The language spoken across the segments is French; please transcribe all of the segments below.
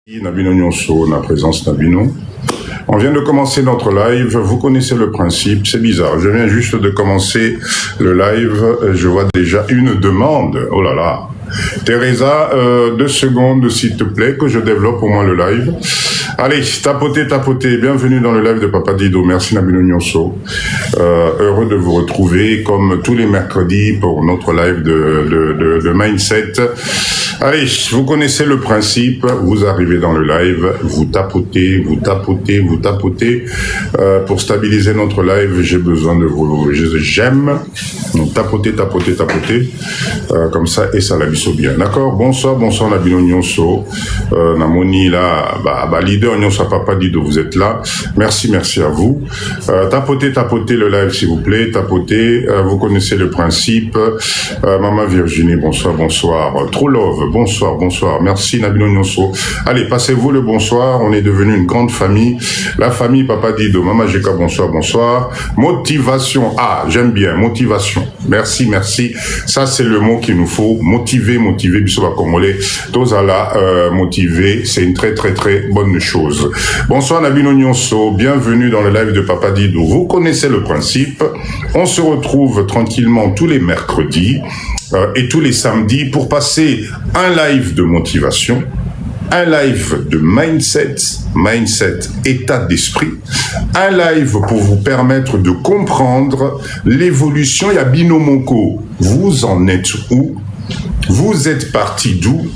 Nabino Nyonso, la présence Nabino. On vient de commencer notre live, vous connaissez le principe, c'est bizarre, je viens juste de commencer le live, je vois déjà une demande, oh là là. Teresa, 2 secondes s'il te plaît, que je développe au moins le live. Allez, tapotez, bienvenue dans le live de Papa Dido, merci Nabino Nyonso. Heureux de vous retrouver comme tous les mercredis pour notre live de Mindset. Allez, vous connaissez le principe, vous arrivez dans le live, vous tapotez. Pour stabiliser notre live, j'ai besoin de vos j'aime. Donc tapotez. Comme ça, et ça la biso bien. D'accord? Bonsoir Nabino Nyonso. Namoni là, leader Nyonso Papa Dido, vous êtes là. Merci à vous. Tapotez le live s'il vous plaît, tapotez. Vous connaissez le principe. Maman Virginie, bonsoir. True Love, bonsoir. Merci Nabino Nyonso. Allez, passez-vous le bonsoir. On est devenu une grande famille. La famille Papa Dido. Maman Jeka, bonsoir. Motivation. Ah, j'aime bien. Motivation. Merci. Ça, c'est le mot qu'il nous faut. Motiver. Bisoba Congolais. Tozala, motiver. C'est une très bonne chose. Bonsoir Nabino Nyonso. Bienvenue dans le live de Papa Dido. Vous connaissez le principe. On se retrouve tranquillement tous les mercredis et tous les samedis pour passer un live de motivation, un live de mindset, état d'esprit, un live pour vous permettre de comprendre l'évolution. Il y a Binomoko, vous en êtes où? Vous êtes parti d'où?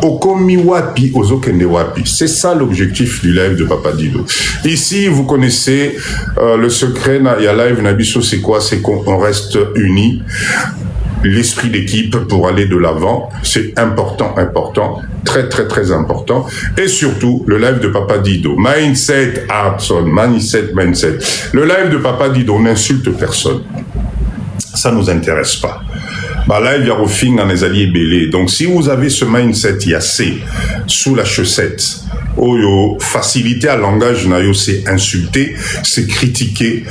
Okomi wapi, ozokende wapi. C'est ça l'objectif du live de Papa Dido. Ici, vous connaissez le secret, il y a live Nabiso, c'est quoi? C'est qu'on reste unis. L'esprit d'équipe pour aller de l'avant, c'est important, très important. Et surtout, le live de Papa Dido, Mindset Artson, Mindset. Le live de Papa Dido, on n'insulte personne. Ça nous intéresse pas. Là, il y a Rofing dans les alliés belés. Donc, si vous avez ce mindset yassé sous la chaussette, facilité à langage, c'est insulter, c'est critiquer.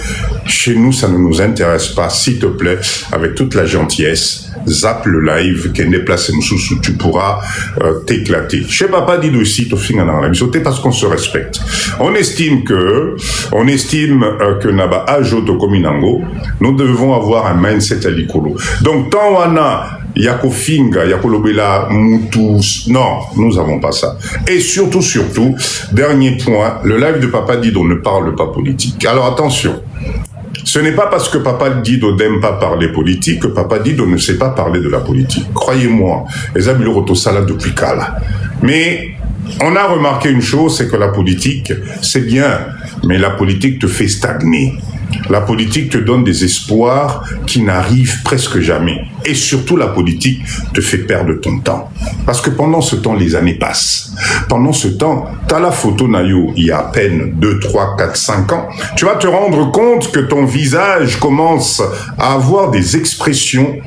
Chez nous, ça ne nous intéresse pas. S'il te plaît, avec toute la gentillesse, zappe le live, qu'elle n'est placé sous, tu pourras t'éclater. Chez Papa Dido ici, parce qu'on se respecte. On estime que Naba Ajo Tokominango, nous devons avoir un mindset à l'icolo. Donc, tant on a Yako Finga, Yako Lobela, Moutou, non, nous n'avons pas ça. Et surtout, dernier point, le live de Papa Dido ne parle pas politique. Alors attention, ce n'est pas parce que Papa Dido n'aime pas parler politique que Papa Dido ne sait pas parler de la politique. Croyez-moi, les amis le rotosala depuis Kala. Mais on a remarqué une chose, c'est que la politique, c'est bien, mais la politique te fait stagner. La politique te donne des espoirs qui n'arrivent presque jamais. Et surtout, la politique te fait perdre ton temps. Parce que pendant ce temps, les années passent. Pendant ce temps, tu as la photo Nayo, il y a à peine 2, 3, 4, 5 ans. Tu vas te rendre compte que ton visage commence à avoir des expressions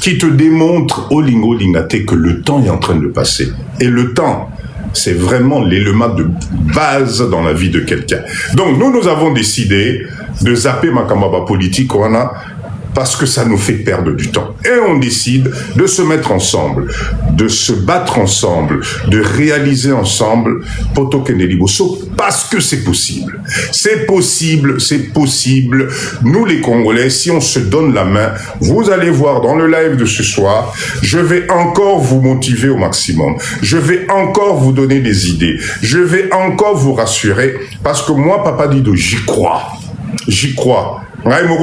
qui te démontrent au lingo lingate que le temps est en train de passer. Et le temps, c'est vraiment l'élément de base dans la vie de quelqu'un. Donc, nous avons décidé de zapper Makamaba politique, parce que ça nous fait perdre du temps. Et on décide de se mettre ensemble, de se battre ensemble, de réaliser ensemble Poto Keneliboso, parce que c'est possible. C'est possible. Nous les Congolais, si on se donne la main, vous allez voir dans le live de ce soir, je vais encore vous motiver au maximum. Je vais encore vous donner des idées. Je vais encore vous rassurer, parce que moi, Papa Dido, j'y crois.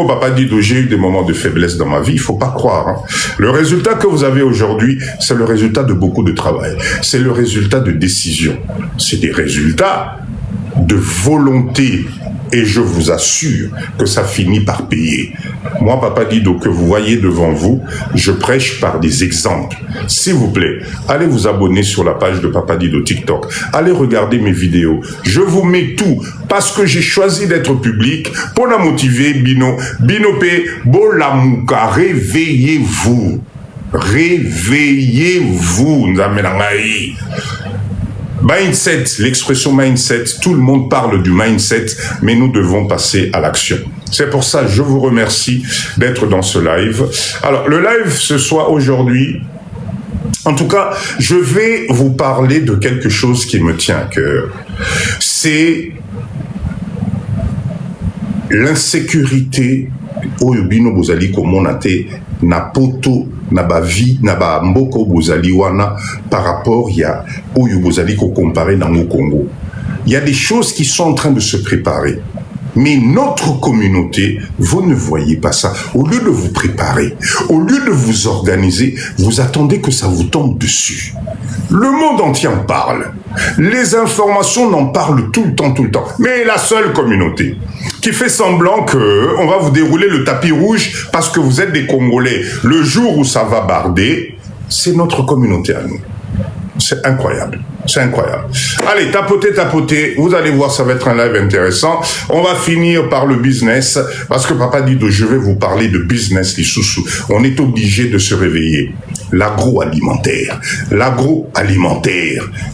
Papa Dido, j'ai eu des moments de faiblesse dans ma vie, il faut pas croire. Le résultat que vous avez aujourd'hui, c'est le résultat de beaucoup de travail. C'est le résultat de décisions. C'est des résultats de volonté. Et je vous assure que ça finit par payer. Moi, Papa Dido, que vous voyez devant vous, je prêche par des exemples. S'il vous plaît, allez vous abonner sur la page de Papa Dido TikTok. Allez regarder mes vidéos. Je vous mets tout parce que j'ai choisi d'être public pour la motiver. Binope, Bolamouka, réveillez-vous. Mindset, l'expression mindset, tout le monde parle du mindset, mais nous devons passer à l'action. C'est pour ça que je vous remercie d'être dans ce live. Alors, le live ce soir, aujourd'hui, En tout cas, je vais vous parler de quelque chose qui me tient à cœur. C'est l'insécurité oyo bino bozali komona te na poto na ba vie na ba mboko bozali wana par rapport ya oyo bozali ko comparer dans le Congo. Il y a des choses qui sont en train de se préparer. Mais notre communauté, vous ne voyez pas ça. Au lieu de vous préparer, au lieu de vous organiser, vous attendez que ça vous tombe dessus. Le monde entier en parle. Les informations n'en parlent tout le temps. Mais la seule communauté qui fait semblant que on va vous dérouler le tapis rouge parce que vous êtes des Congolais, le jour où ça va barder, c'est notre communauté à nous. C'est incroyable. C'est incroyable. Allez, tapotez. Vous allez voir, ça va être un live intéressant. On va finir par le business. Parce que Papa Dido, je vais vous parler de business, les sous-sous. On est obligé de se réveiller. L'agroalimentaire.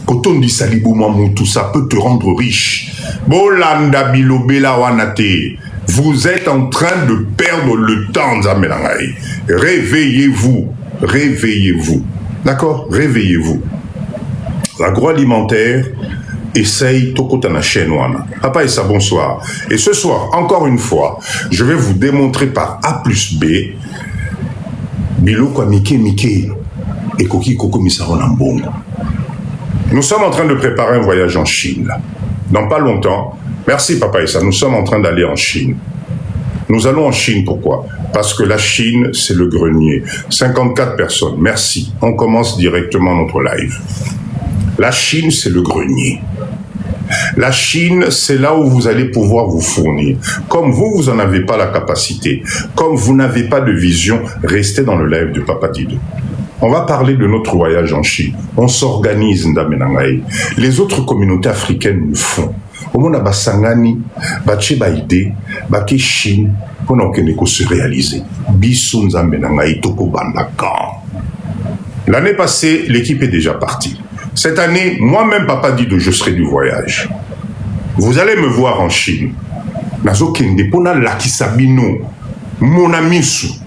Quand on dit saliboumamou, tout ça peut te rendre riche. Bolanda bilobela wanate. Vous êtes en train de perdre le temps, Zamelangaï. Réveillez-vous. D'accord? Réveillez-vous. L'agroalimentaire essaye Tokotana chaîne wana. Papa et ça, bonsoir. Et ce soir, encore une fois, je vais vous démontrer par A plus B Biloko Mike et Koki Koko Misaronambongo. Nous sommes en train de préparer un voyage en Chine. Dans pas longtemps, merci Papa et ça, nous sommes en train d'aller en Chine. Nous allons en Chine, pourquoi? Parce que la Chine, c'est le grenier. 54 personnes, merci. On commence directement notre live. La Chine, c'est le grenier. La Chine, c'est là où vous allez pouvoir vous fournir. Comme vous n'en avez pas la capacité, comme vous n'avez pas de vision, restez dans le live de Papa Dido. On va parler de notre voyage en Chine. On s'organise, Ndamenangaï. Les autres communautés africaines le font. Au monde, Basangani, Bache Baïdé, Baké Chine, pendant que nous se réaliser. Bissou Ndamenangaï, Toko Bandakan. L'année passée, l'équipe est déjà partie. Cette année, moi-même, Papa Dido, je serai du voyage. Vous allez me voir en Chine. Nazo Kende, Pona Lakisabino, mon ami,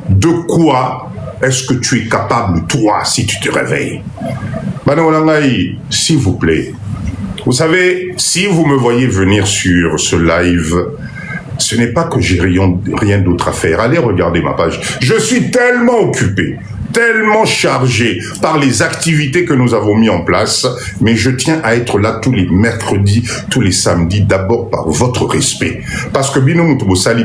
de quoi est-ce que tu es capable, toi, si tu te réveilles? Banaolangaï, s'il vous plaît. Vous savez, si vous me voyez venir sur ce live, ce n'est pas que j'ai rien d'autre à faire. Allez regarder ma page. Je suis tellement occupé, tellement chargé par les activités que nous avons mis en place, mais je tiens à être là tous les mercredis, tous les samedis, d'abord par votre respect. Parce que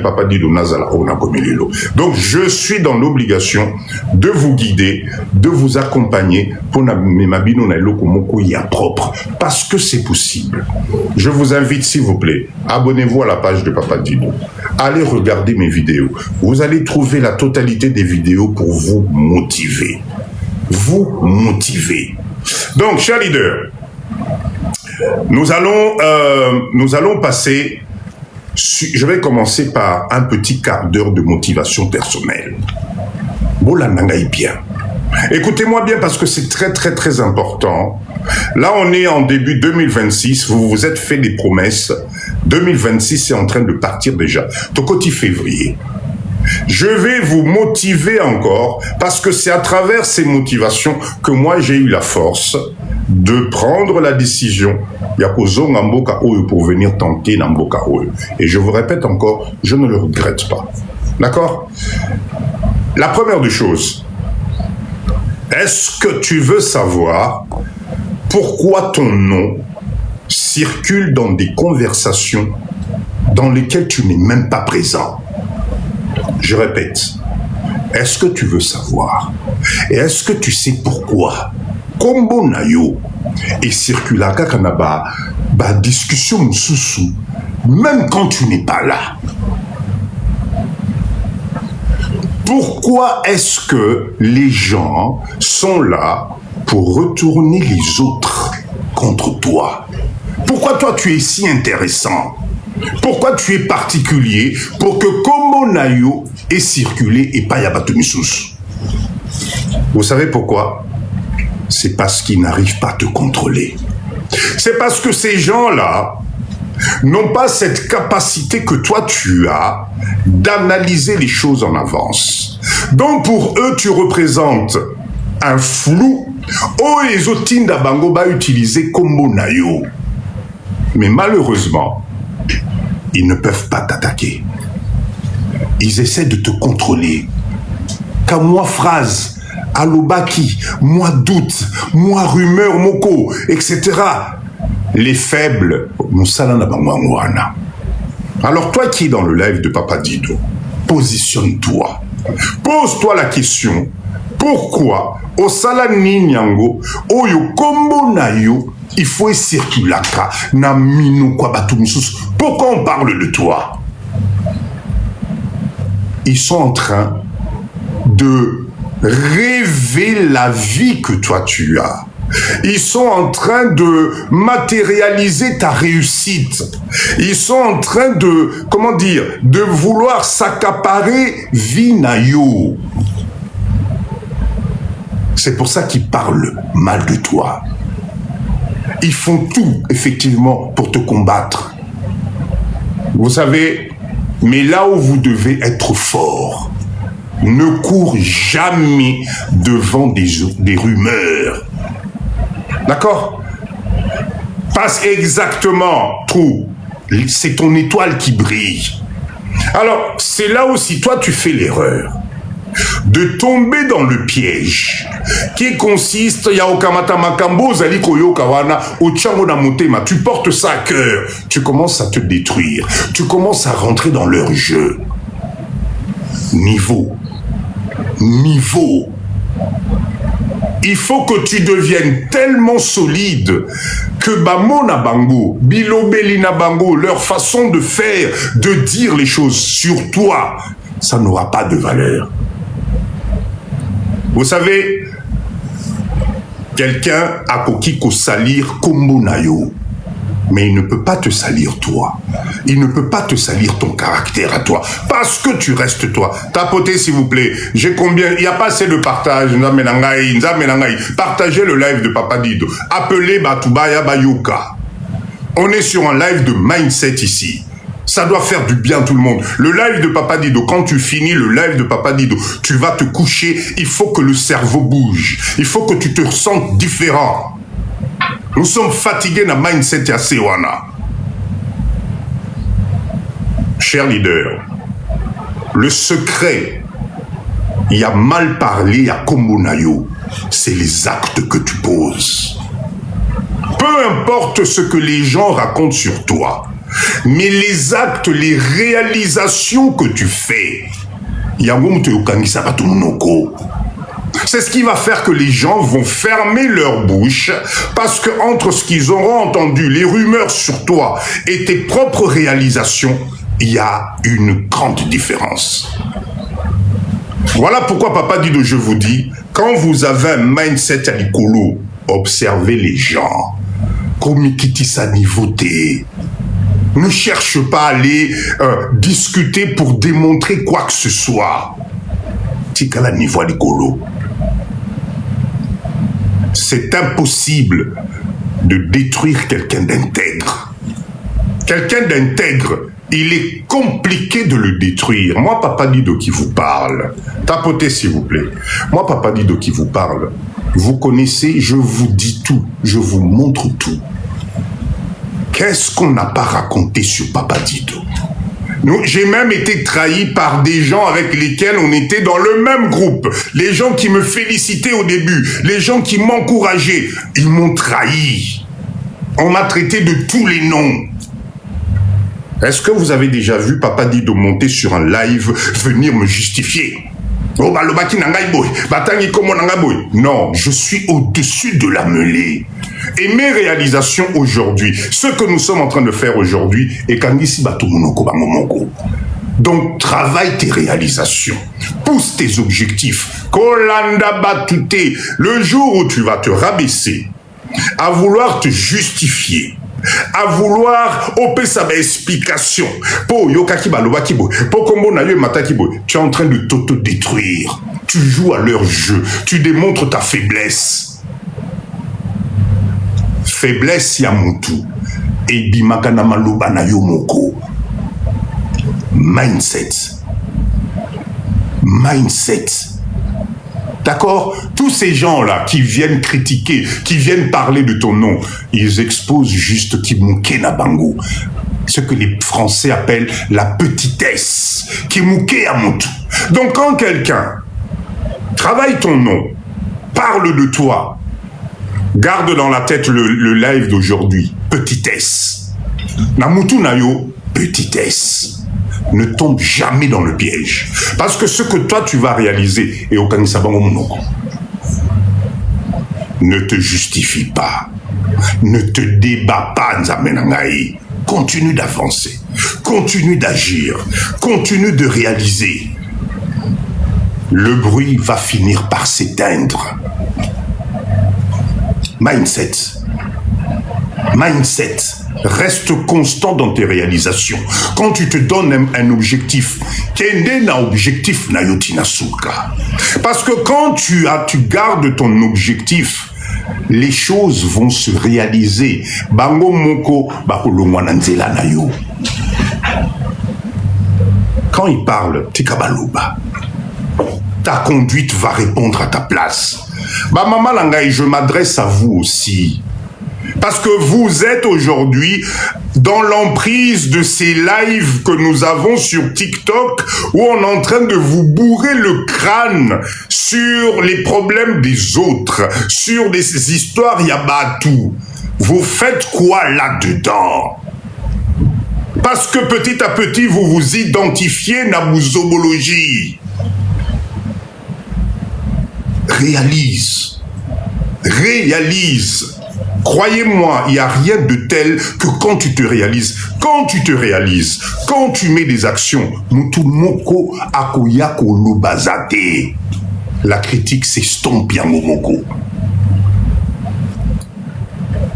Papa Dido Nazala Onakomililo. Donc je suis dans l'obligation de vous guider, de vous accompagner pour Mabino Nailoko Moko ya propre. Parce que c'est possible. Je vous invite, s'il vous plaît, abonnez-vous à la page de Papa Dido. Allez regarder mes vidéos. Vous allez trouver la totalité des vidéos pour vous motiver. Vous motiver. Donc, chers leaders, nous allons passer, je vais commencer par un petit quart d'heure de motivation personnelle. Bolanangaï bien. Écoutez-moi bien parce que c'est très important. Là, on est en début 2026. Vous vous êtes fait des promesses. 2026 est en train de partir déjà. Tokoti février. Je vais vous motiver encore parce que c'est à travers ces motivations que moi j'ai eu la force de prendre la décision pour venir tenter Namboka Oyo. Et je vous répète encore, je ne le regrette pas. D'accord? La première des choses, est-ce que tu veux savoir pourquoi ton nom circule dans des conversations dans lesquelles tu n'es même pas présent? Je répète, est-ce que tu veux savoir? Et est-ce que tu sais pourquoi? Kombo nayo et circula kakanaba ba discussion sous même quand tu n'es pas là. Pourquoi est-ce que les gens sont là pour retourner les autres contre toi? Pourquoi toi tu es si intéressant? Pourquoi tu es particulier pour que Kombo Nayo ait circulé et pas Yabatumisus? Vous savez pourquoi? C'est parce qu'ils n'arrivent pas à te contrôler. C'est parce que ces gens-là n'ont pas cette capacité que toi tu as d'analyser les choses en avance. Donc pour eux, tu représentes un flou Oh, ezotinda bango ba utiliser kombo na yo. Mais malheureusement, ils ne peuvent pas t'attaquer. Ils essaient de te contrôler. Quand moi phrase, alobaki, moi doute, moi rumeur moko, etc. Les faibles, nous salana bangwana. Alors toi qui es dans le live de Papa Dido, positionne-toi. Pose-toi la question. Pourquoi au salani nyango oyo kombo na yo il faut circulaka na mino kwa batu mususu. Pourquoi on parle de toi? Ils sont en train de rêver la vie que toi tu as. Ils sont en train de matérialiser ta réussite. Ils sont en train de, comment dire, de vouloir s'accaparer vie na yo. C'est pour ça qu'ils parlent mal de toi. Ils font tout, effectivement, pour te combattre. Vous savez, mais là où vous devez être fort, ne cours jamais devant des rumeurs. D'accord? Passe exactement, trou. C'est ton étoile qui brille. Alors, c'est là aussi, toi, tu fais l'erreur de tomber dans le piège qui consiste ya okamata makambo zali koyoka wana ochango na motema, tu portes ça à cœur, tu commences à te détruire, tu commences à rentrer dans leur jeu. Niveau. Il faut que tu deviennes tellement solide que Bamona Bango, Bilobelina Bango, leur façon de faire, de dire les choses sur toi, ça n'aura pas de valeur. Vous savez, quelqu'un a coquille ko salir kombo na yo, mais il ne peut pas te salir toi. Il ne peut pas te salir ton caractère à toi, parce que tu restes toi. Tapotez s'il vous plaît. J'ai combien? Il n'y a pas assez de partage. Partagez le live de Papa Dido. Appelez Batubaya Bayoka. On est sur un live de mindset ici. Ça doit faire du bien à tout le monde. Le live de Papa Dido, quand tu finis le live de Papa Dido, tu vas te coucher, il faut que le cerveau bouge. Il faut que tu te ressentes différent. Nous sommes fatigués dans le mindset à Sewana. Cher leader, le secret, il y a mal parlé à Kombonayo, c'est les actes que tu poses. Peu importe ce que les gens racontent sur toi, mais les actes, les réalisations que tu fais, c'est ce qui va faire que les gens vont fermer leur bouche parce que entre ce qu'ils auront entendu, les rumeurs sur toi et tes propres réalisations, il y a une grande différence. Voilà pourquoi Papa Dido, je vous dis, quand vous avez un mindset à l'écolo, observez les gens. Comme sa niveauté. Ne cherche pas à aller discuter pour démontrer quoi que ce soit. Tikala niveau à l'écolo. C'est impossible de détruire quelqu'un d'intègre. Quelqu'un d'intègre, il est compliqué de le détruire. Moi, Papa Dido qui vous parle, tapotez s'il vous plaît. Moi, Papa Dido qui vous parle, vous connaissez, je vous dis tout, je vous montre tout. Qu'est-ce qu'on n'a pas raconté sur Papa Dido? J'ai même été trahi par des gens avec lesquels on était dans le même groupe. Les gens qui me félicitaient au début, les gens qui m'encourageaient, ils m'ont trahi. On m'a traité de tous les noms. Est-ce que vous avez déjà vu Papa Dido monter sur un live, venir me justifier? Non, je suis au-dessus de la mêlée. Et mes réalisations aujourd'hui, ce que nous sommes en train de faire aujourd'hui, donc travaille tes réalisations, pousse tes objectifs. Le jour où tu vas te rabaisser, à vouloir te justifier, à vouloir opérer sa explication pour yokaki baloba kibo pour kombo na yo mata kibo, tu es en train de t'auto-détruire. Tu joues à leur jeu, tu démontres ta faiblesse. Faiblesse ya mutu et bimakana maloba na yo moko. Mindset. D'accord? Tous ces gens-là qui viennent critiquer, qui viennent parler de ton nom, ils exposent juste Kimouké Nabango. Ce que les Français appellent la petitesse. Kimouké Amotu. Donc quand quelqu'un travaille ton nom, parle de toi, garde dans la tête le live d'aujourd'hui. Petitesse. Namutu Nayo, petitesse. Ne tombe jamais dans le piège. Parce que ce que toi tu vas réaliser est au Kanisabango Monoko. Ne te justifie pas. Ne te débat pas, Nzamenangaï. Continue d'avancer. Continue d'agir. Continue de réaliser. Le bruit va finir par s'éteindre. Mindset. Mindset. Reste constant dans tes réalisations. Quand tu te donnes un objectif, kende na objectif na yotina suka. Parce que quand tu gardes ton objectif, les choses vont se réaliser. Bango moko bakolongwana nzela na yo. Quand il parle, tikabaloba. Ta conduite va répondre à ta place. Bah maman Langai, je m'adresse à vous aussi. Parce que vous êtes aujourd'hui dans l'emprise de ces lives que nous avons sur TikTok où on est en train de vous bourrer le crâne sur les problèmes des autres, sur des histoires yabatou. Vous faites quoi là-dedans? Parce que petit à petit, vous vous identifiez na bouzobologie. Réalise. Réalise. Croyez-moi, il n'y a rien de tel que quand tu te réalises, quand tu mets des actions, la critique s'estompe bien momoko.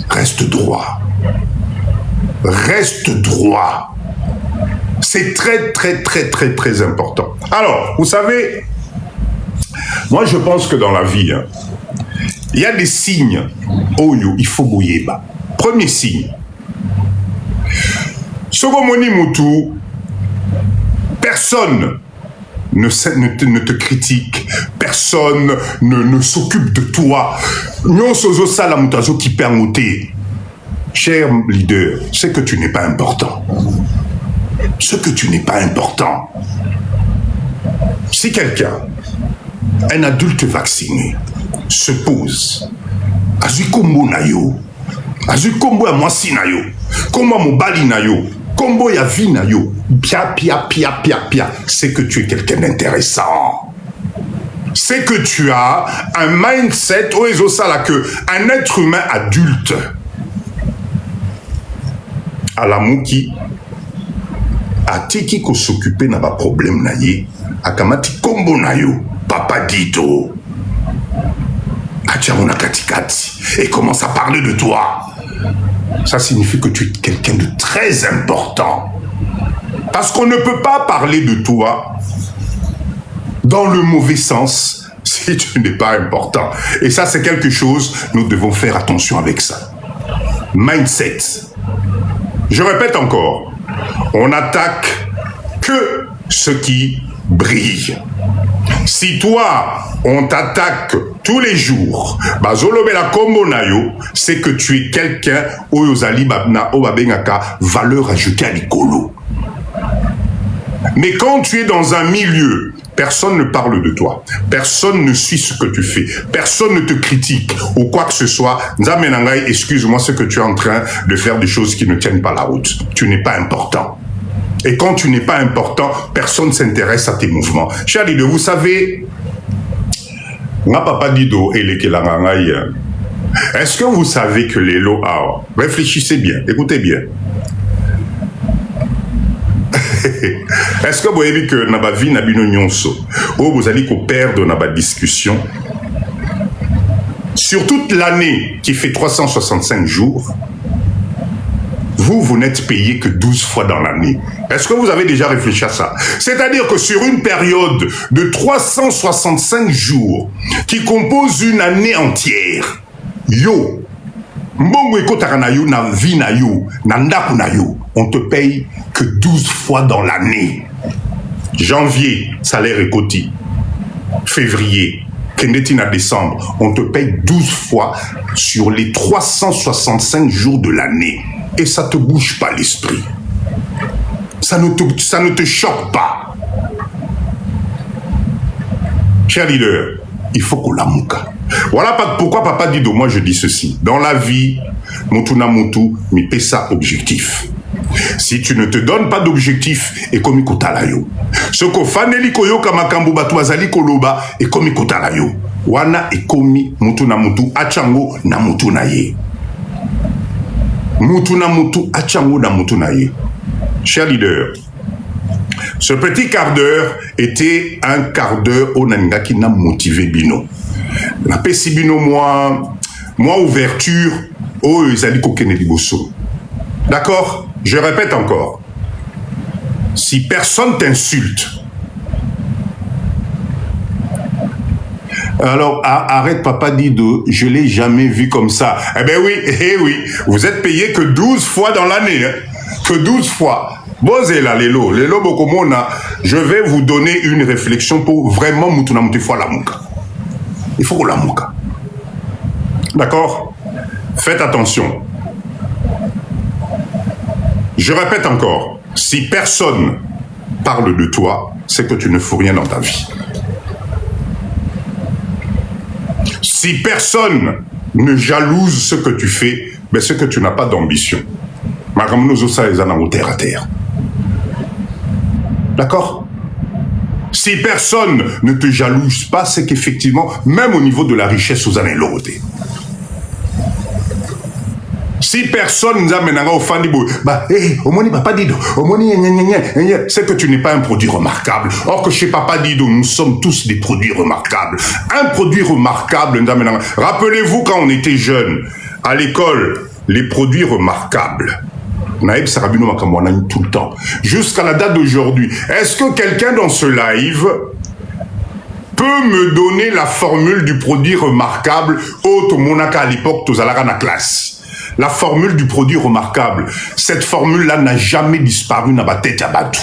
Reste droit. Reste droit. C'est très, très, très, très, très important. Alors, vous savez, moi je pense que dans la vie, il y a des signes. Oh, il faut boyeba. Premier signe. Sogomoni Moutou, personne ne te critique, personne ne s'occupe de toi. Non, sozo salamutazo qui permuté. Cher leader, c'est que tu n'es pas important. Ce que tu n'es pas important. Si quelqu'un, un adulte vacciné, se pose, azui kombo na yo, azui kombo ya mwasi na yo, kombo ya mobali na yo, kombo ya vie na yo, pia, c'est que tu es quelqu'un d'intéressant. C'est que tu as un mindset, un être humain adulte. À la mouki, a tiki ko s'occuper na ba problème na ye, akamati kombo na yo, papa dito. Et commence à parler de toi. Ça signifie que tu es quelqu'un de très important. Parce qu'on ne peut pas parler de toi dans le mauvais sens si tu n'es pas important. Et ça, c'est quelque chose, nous devons faire attention avec ça. Mindset. Je répète encore, on n'attaque que ce qui brille. Si toi, on t'attaque tous les jours, c'est que tu es quelqu'un valeur ajoutée à l'écolo. Mais quand tu es dans un milieu, personne ne parle de toi, personne ne suit ce que tu fais, personne ne te critique ou quoi que ce soit. Excuse-moi, ce que tu es en train de faire des choses qui ne tiennent pas la route. Tu n'es pas important. Et quand tu n'es pas important, personne ne s'intéresse à tes mouvements. Cher leader, vous savez, est-ce que vous savez que les lots, réfléchissez bien, écoutez bien. Est-ce que vous avez que dans votre vie, vous allez perdre dans votre discussion sur toute l'année qui fait 365 jours? Vous n'êtes payé que 12 fois dans l'année. Est-ce que vous avez déjà réfléchi à ça? C'est-à-dire que sur une période de 365 jours qui compose une année entière, on te paye que 12 fois dans l'année. Janvier, salaire écoti. Février, Kendeti na décembre, on te paye 12 fois sur les 365 jours de l'année. Et ça te bouge pas l'esprit. Ça ne te choque pas. Cher leader, il faut qu'on la mouka. Voilà pourquoi Papa Dido, moi je dis ceci. Dans la vie, Mutuna Mutu, mi pesa objectif. Si tu ne te donnes pas d'objectif, et comme ikotalayo. Ce que faneli koyo kamakambu batwazali koloba, et comme ikotalayo. Wana et komi Mutuna Mutu, achango na mutu na ye. Mutuna Mutu, achango na mutu na ye. Cher leader, ce petit quart d'heure était un quart d'heure au Nanga qui n'a motivé Bino. La Pessi Bino, moi ouverture, oh, Ezali Kokeneli Bosso. D'accord? Je répète encore. Si personne t'insulte, alors arrête Papa Dido, je l'ai jamais vu comme ça. Eh ben oui, vous êtes payé que 12 fois dans l'année, hein, que 12 fois. Bozela lelo bokomona, je vais vous donner une réflexion pour vraiment mutuna mutifwa la mouka. Il faut qu'on la mouka. D'accord? Faites attention. Je répète encore, si personne parle de toi, c'est que tu ne fous rien dans ta vie. Si personne ne jalouse ce que tu fais, ben c'est que tu n'as pas d'ambition. Terre à terre. D'accord? Si personne ne te jalouse pas, c'est qu'effectivement, même au niveau de la richesse, vous en avez l'auté. Si personne nous amène au fandibo, bah, Omoni Papa Dido, Omoni, c'est que tu n'es pas un produit remarquable. Or que chez Papa Dido, nous sommes tous des produits remarquables. Un produit remarquable, rappelez-vous quand on était jeunes, à l'école, les produits remarquables. Naïb Sarabino Makamwana tout le temps. Jusqu'à la date d'aujourd'hui, est-ce que quelqu'un dans ce live peut me donner la formule du produit remarquable au Monaka à l'époque, Tozalara na classe? La formule du produit remarquable. Cette formule-là n'a jamais disparu dans ma tête à Batou.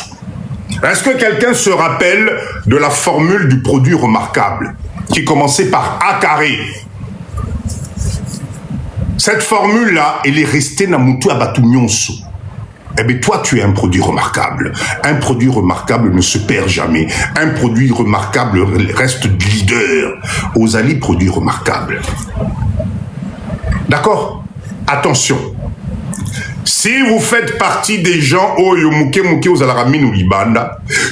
Est-ce que quelqu'un se rappelle de la formule du produit remarquable qui commençait par A carré? Cette formule-là, elle est restée dans Moutou à Batou Nyonso. Eh bien, toi, tu es un produit remarquable. Un produit remarquable ne se perd jamais. Un produit remarquable reste leader. Ozali, produit remarquable. D'accord? Attention. Si vous faites partie des gens, oh,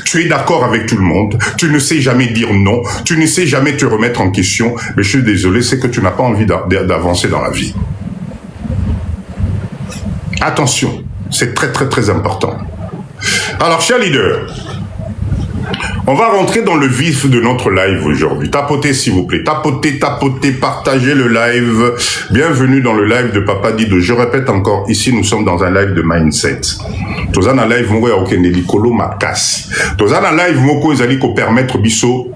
tu es d'accord avec tout le monde, tu ne sais jamais dire non, tu ne sais jamais te remettre en question, mais je suis désolé, c'est que tu n'as pas envie d'avancer dans la vie. Attention. C'est très, très, très important. Alors, chers leaders, on va rentrer dans le vif de notre live aujourd'hui. Tapotez, s'il vous plaît. Tapotez, partagez le live. Bienvenue dans le live de Papa Dido. Je répète encore, ici, nous sommes dans un live de mindset. Tozana live, moko ya okendeli kolo makasi. Tozana live, moko ezali ko permettre biso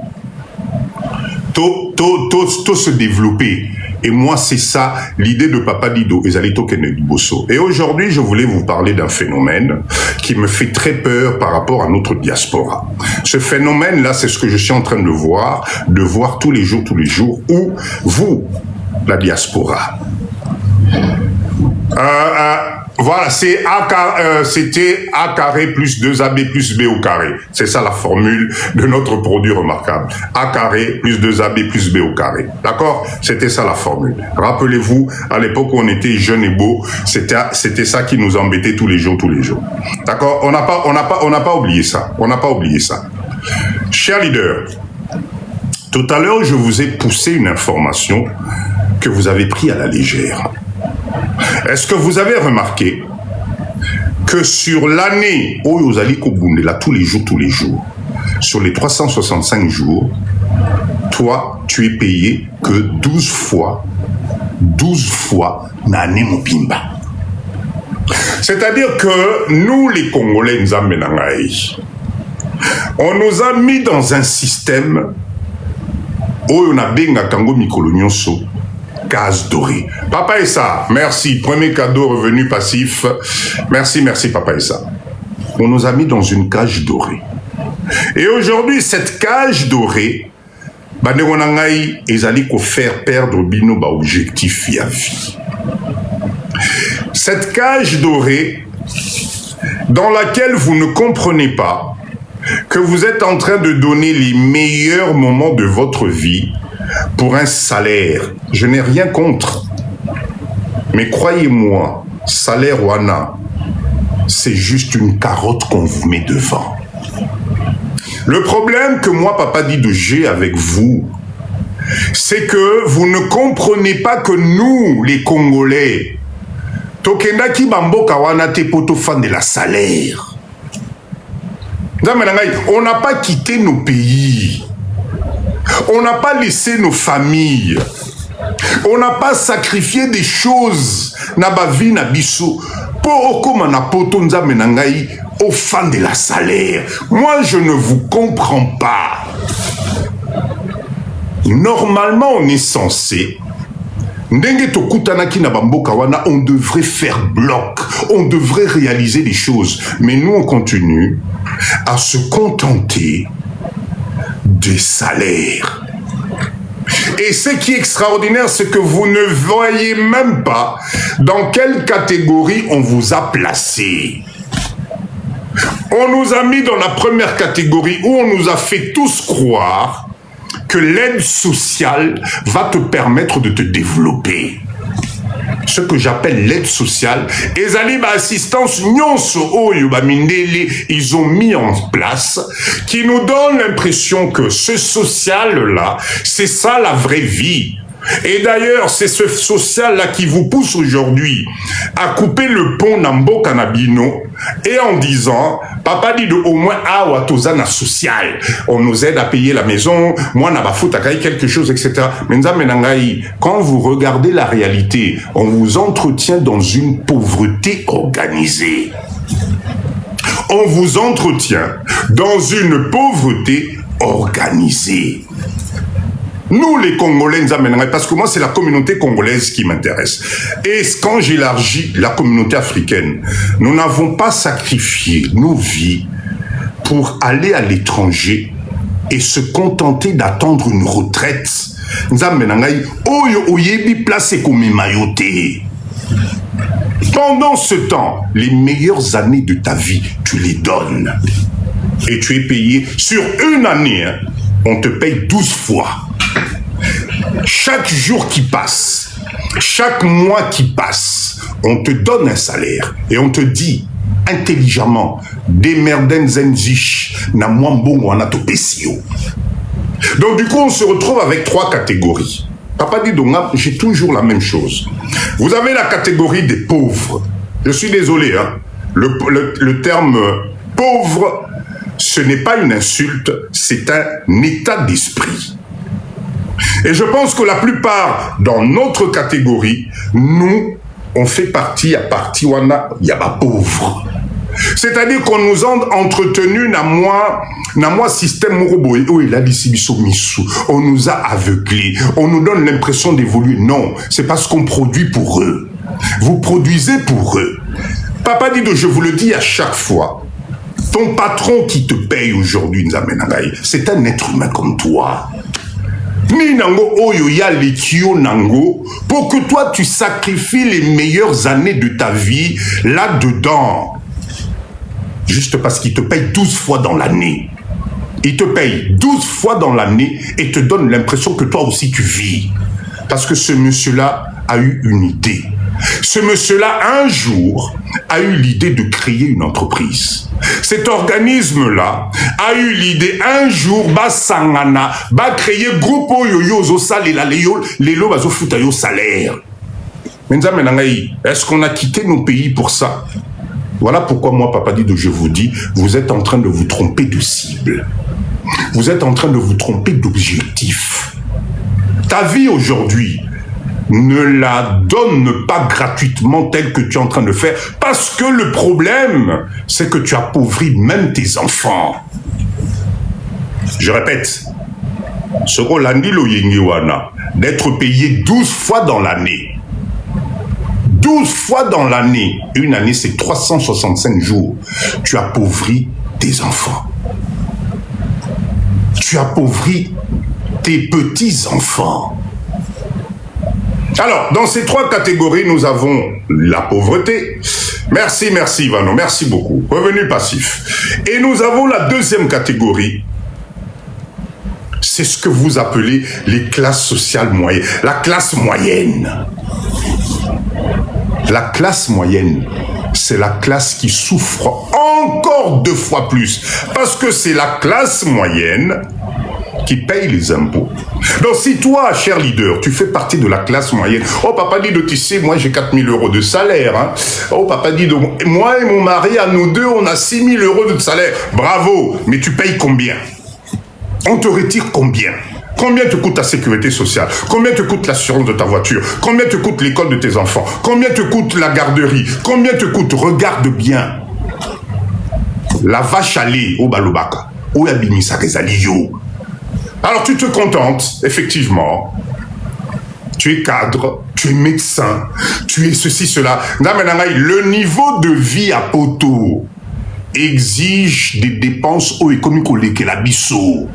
to se développer. Et moi, c'est ça, l'idée de Papa Dido, Ezalito Kennedy Bosso. Et aujourd'hui, je voulais vous parler d'un phénomène qui me fait très peur par rapport à notre diaspora. Ce phénomène-là, c'est ce que je suis en train de voir tous les jours, où vous, la diaspora, voilà, c'était A carré plus 2AB plus B au carré. C'est ça la formule de notre produit remarquable. A carré plus 2AB plus B au carré. D'accord? C'était ça la formule. Rappelez-vous, à l'époque où on était jeunes et beaux, c'était ça qui nous embêtait tous les jours. D'accord? On n'a pas oublié ça. On n'a pas oublié ça. Chers leaders, tout à l'heure, je vous ai poussé une information que vous avez pris à la légère. Est-ce que vous avez remarqué que sur l'année où vous allez là tous les jours, sur les 365 jours, toi, tu es payé que 12 fois Nane Mopimba. C'est-à-dire que nous, les Congolais, on nous a mis dans un système où on a benga Kango Mikolo Nyonso. Case dorée. Papa Essa, merci. Premier cadeau revenu passif. Merci, Papa Essa. On nous a mis dans une cage dorée. Et aujourd'hui, cette cage dorée, bandeko na ngai ezali ko faire perdre bino ba objectif ya vie. Cette cage dorée dans laquelle vous ne comprenez pas que vous êtes en train de donner les meilleurs moments de votre vie pour un salaire. Je n'ai rien contre. Mais croyez-moi, salaire wana, c'est juste une carotte qu'on vous met devant. Le problème que moi, Papa Dido, j'ai avec vous, c'est que vous ne comprenez pas que nous, les Congolais, tokendaki bamboka wana te poto fan de la salaire. On n'a pas quitté nos pays. On n'a pas laissé nos familles. On n'a pas sacrifié des choses na bavi na biso pour okoma na poto nzambe na ngai au fan de la salaire. Moi, je ne vous comprends pas. Normalement, on est censé ndenge tokutanaki na bamboka wana, on devrait faire bloc, on devrait réaliser des choses. Mais nous, on continue à se contenter des salaires. Et ce qui est extraordinaire, c'est que vous ne voyez même pas dans quelle catégorie on vous a placé. On nous a mis dans la première catégorie où on nous a fait tous croire que l'aide sociale va te permettre de te développer. Ce que j'appelle l'aide sociale, ezali ba assistance nyonso oyo ba mindele ils ont mis en place, qui nous donne l'impression que ce social-là, c'est ça la vraie vie. Et d'ailleurs, c'est ce social-là qui vous pousse aujourd'hui à couper le pont Nambo Kanabino et en disant, Papa dit de au moins awa tozana social. On nous aide à payer la maison, moi n'a pas foutu à quelque chose, etc. Quand vous regardez la réalité, on vous entretient dans une pauvreté organisée. On vous entretient dans une pauvreté organisée. Nous, les Congolais, nous amèneraient, parce que moi, c'est la communauté congolaise qui m'intéresse. Et quand j'élargis la communauté africaine, nous n'avons pas sacrifié nos vies pour aller à l'étranger et se contenter d'attendre une retraite. Nous amèneraient, oyo oyebi place comme mayoté. Pendant ce temps, les meilleures années de ta vie, tu les donnes. Et tu es payé sur une année, hein, on te paye 12 fois. Chaque jour qui passe, chaque mois qui passe, on te donne un salaire et on te dit intelligemment, démerden zenzich, na mwambongo anato pesio. Donc du coup, on se retrouve avec 3 catégories. Papa dit donc, j'ai toujours la même chose. Vous avez la catégorie des pauvres. Je suis désolé, hein. Le terme pauvre, ce n'est pas une insulte, c'est un état d'esprit. Et je pense que la plupart, dans notre catégorie, nous, on fait partie, à partie, il y a pas pauvres. C'est-à-dire qu'on nous a entretenu na moi système moroboy, oh il a dit on nous a aveuglés, on nous donne l'impression d'évoluer. Non, c'est parce qu'on produit pour eux. Vous produisez pour eux. Papa dit, je vous le dis à chaque fois, ton patron qui te paye aujourd'hui, c'est un être humain comme toi. Ni nango oyo ya lekio nango pour que toi tu sacrifies les meilleures années de ta vie là-dedans. Juste parce qu'il te paye 12 fois dans l'année. Il te paye 12 fois dans l'année et te donne l'impression que toi aussi tu vis. Parce que ce monsieur-là a eu une idée. Ce monsieur-là, un jour, a eu l'idée de créer une entreprise. Cet organisme-là a eu l'idée, un jour, Sangana, créer groupe Yoyo Salela, Lelo Bazo Futayo salaire. Est-ce qu'on a quitté nos pays pour ça? Voilà pourquoi moi, Papa Dido, je vous dis, vous êtes en train de vous tromper de cible. Vous êtes en train de vous tromper d'objectif. Ta vie aujourd'hui, ne la donne pas gratuitement telle que tu es en train de faire, parce que le problème, c'est que tu appauvris même tes enfants. Je répète, ce Rolandilo Yengiwana, d'être payé 12 fois dans l'année. 12 fois dans l'année. Une année, c'est 365 jours. Tu appauvris tes enfants. Tu appauvris tes petits-enfants. Alors, dans ces 3 catégories, nous avons la pauvreté. Merci, merci Ivano, merci beaucoup. Revenu passif. Et nous avons la 2e catégorie. C'est ce que vous appelez les classes sociales moyennes. La classe moyenne. La classe moyenne, c'est la classe qui souffre encore 2 fois plus. Parce que c'est la classe moyenne qui paye les impôts. Donc si toi, cher leader, tu fais partie de la classe moyenne, oh papa dit de tisser, moi j'ai 4 000 € de salaire, hein. Oh papa dit de moi et mon mari, à nous deux, on a 6 000 € de salaire. Bravo, mais tu payes combien? On te retire combien? Combien te coûte ta sécurité sociale? Combien te coûte l'assurance de ta voiture? Combien te coûte l'école de tes enfants? Combien te coûte la garderie? Combien te coûte? Regarde bien. La vache à lait au Balobaka. Où Abimisa Rezalio. Alors tu te contentes, effectivement. Tu es cadre, tu es médecin, tu es ceci, cela. Le niveau de vie à Poto exige des dépenses économiques que la bisso.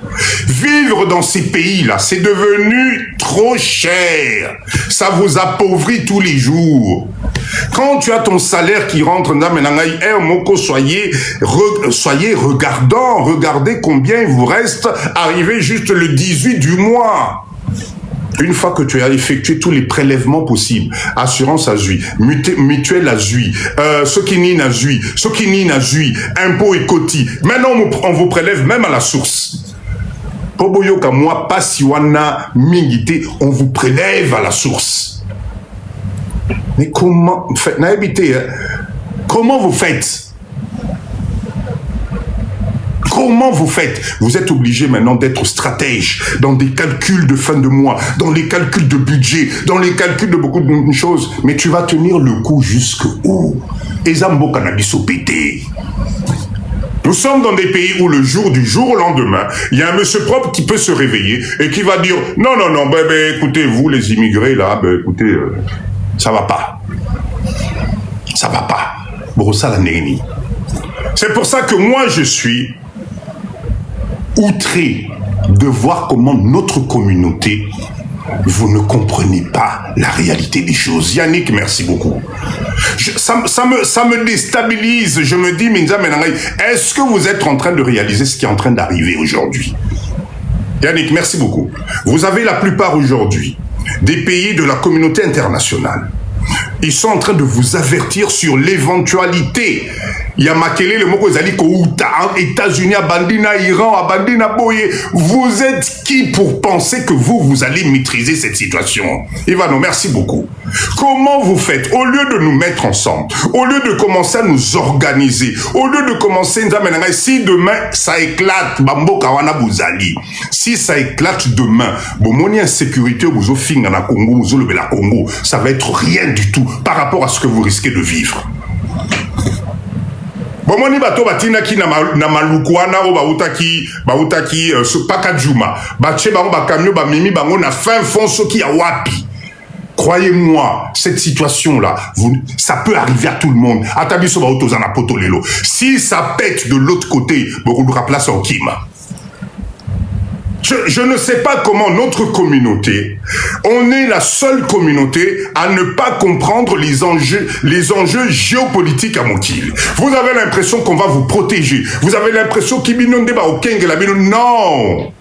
Vivre dans ces pays-là, c'est devenu trop cher. Ça vous appauvrit tous les jours. Quand tu as ton salaire qui rentre, soyez regardant, regardez combien il vous reste, arrivé juste le 18 du mois. Une fois que tu as effectué tous les prélèvements possibles, assurance à Zui, mutuelle à Zui, Sokini à Zui, Sokini à Zui, impôts et cotis, maintenant on vous prélève même à la source. Poboyoka moi, pas si wana mingité, on vous prélève à la source. Mais comment, comment vous faites? Comment vous faites? Vous êtes obligé maintenant d'être stratège dans des calculs de fin de mois, dans les calculs de budget, dans les calculs de beaucoup de choses. Mais tu vas tenir le coup jusqu'où? Ezambo cannabis au pété. Nous sommes dans des pays où le jour du jour au lendemain, il y a un monsieur propre qui peut se réveiller et qui va dire non, non, non, écoutez, vous les immigrés là, écoutez, ça va pas. Ça va pas. C'est pour ça que moi je suis outré de voir comment notre communauté, vous ne comprenez pas la réalité des choses. Yannick, merci beaucoup. Ça me déstabilise. Je me dis, est-ce que vous êtes en train de réaliser ce qui est en train d'arriver aujourd'hui? Yannick, merci beaucoup. Vous avez la plupart aujourd'hui des pays de la communauté internationale. Ils sont en train de vous avertir sur l'éventualité. Il y a Makele, le mot États-Unis, Bandina, Iran, Bandina, Boye. Vous êtes qui pour penser que vous allez maîtriser cette situation? Ivano, merci beaucoup. Comment vous faites? Au lieu de nous mettre ensemble, au lieu de commencer à nous organiser, au lieu de commencer, si demain ça éclate, Bambo Kawana Bouzali, si ça éclate demain, Bomoni insécurité, Bouzo Finga na Congo, Bouzo le Congo, ça va être rien du tout par rapport à ce que vous risquez de vivre. Bomoni bato batina ki na malukwana o bautaki pakajuma bache bango bakamyo bamimi bango na fin fond soki ya wapi. Croyez-moi, cette situation-là, ça peut arriver à tout le monde. Atabiso baotoza na poto lelo. Si ça pète de l'autre côté, beaucoup de place au Kima. Je ne sais pas comment notre communauté, on est la seule communauté à ne pas comprendre les enjeux géopolitiques à Mokili. Vous avez l'impression qu'on va vous protéger. Vous avez l'impression qu'il y a au Keng la non.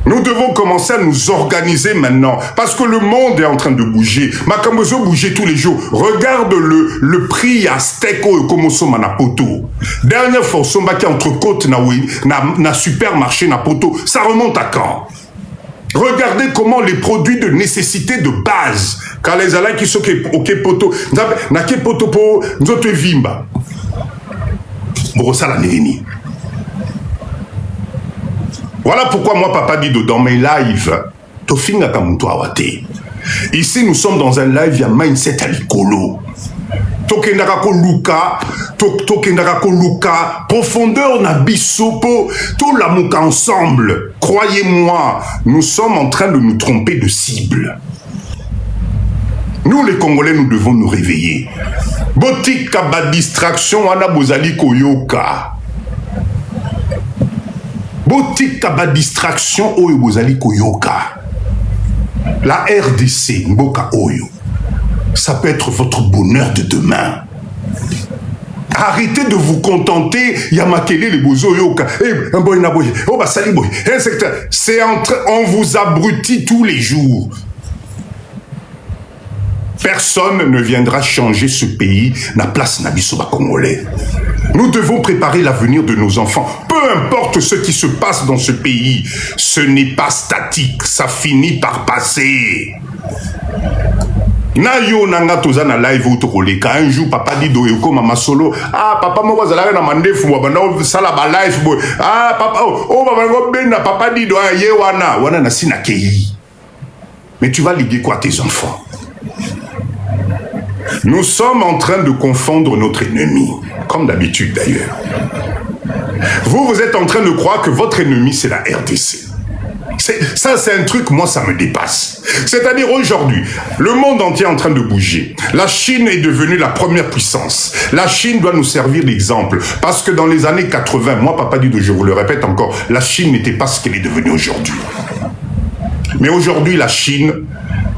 Nous devons commencer à nous organiser maintenant parce que le monde est en train de bouger. Makambozo bouger tous les jours. Regarde le prix à Steko et Komoso Manapoto. Dernière fois, Sombaki entre côte na supermarché na poto. Ça remonte à quand? Regardez comment les produits de nécessité de base, quand les alais qui sont ok poto, na ke poto po nzoto vimba. Borosa la néni. Voilà pourquoi moi, Papa Dido, dans mes lives, ici, nous sommes dans un live, il y a mindset à l'icolo. Profondeur na bisopo, tout la mouka ensemble. Croyez-moi, nous sommes en train de nous tromper de cible. Nous, les Congolais, nous devons nous réveiller. Botika ba distraction, wana bozali koyoka. Botika ba distraction oyo bozali koyoka. La RDC, Mboka Oyo, ça peut être votre bonheur de demain. Arrêtez de vous contenter, Yamakele les bozo yoka, c'est entre, on vous abrutit tous les jours. Personne ne viendra changer ce pays, na place Nabisoba Congolais. Nous devons préparer l'avenir de nos enfants. Peu importe ce qui se passe dans ce pays, ce n'est pas statique, ça finit par passer. Na yo nanga toza na live ou tokoleka un jour papa dit do yoko mama solo ah papa moko zalaka na mandefu wa bana sala ba live boy ah papa oh baba ngo bena papa dit do ye wana na sina kei. Mais tu vas liguer quoi tes enfants? Nous sommes en train de confondre notre ennemi, comme d'habitude d'ailleurs. Vous êtes en train de croire que votre ennemi c'est la RDC. Ça, c'est un truc, moi, ça me dépasse. C'est-à-dire, aujourd'hui, le monde entier est en train de bouger. La Chine est devenue la première puissance. La Chine doit nous servir d'exemple. Parce que dans les années 80, moi, Papa Dido, je vous le répète encore, la Chine n'était pas ce qu'elle est devenue aujourd'hui. Mais aujourd'hui, la Chine,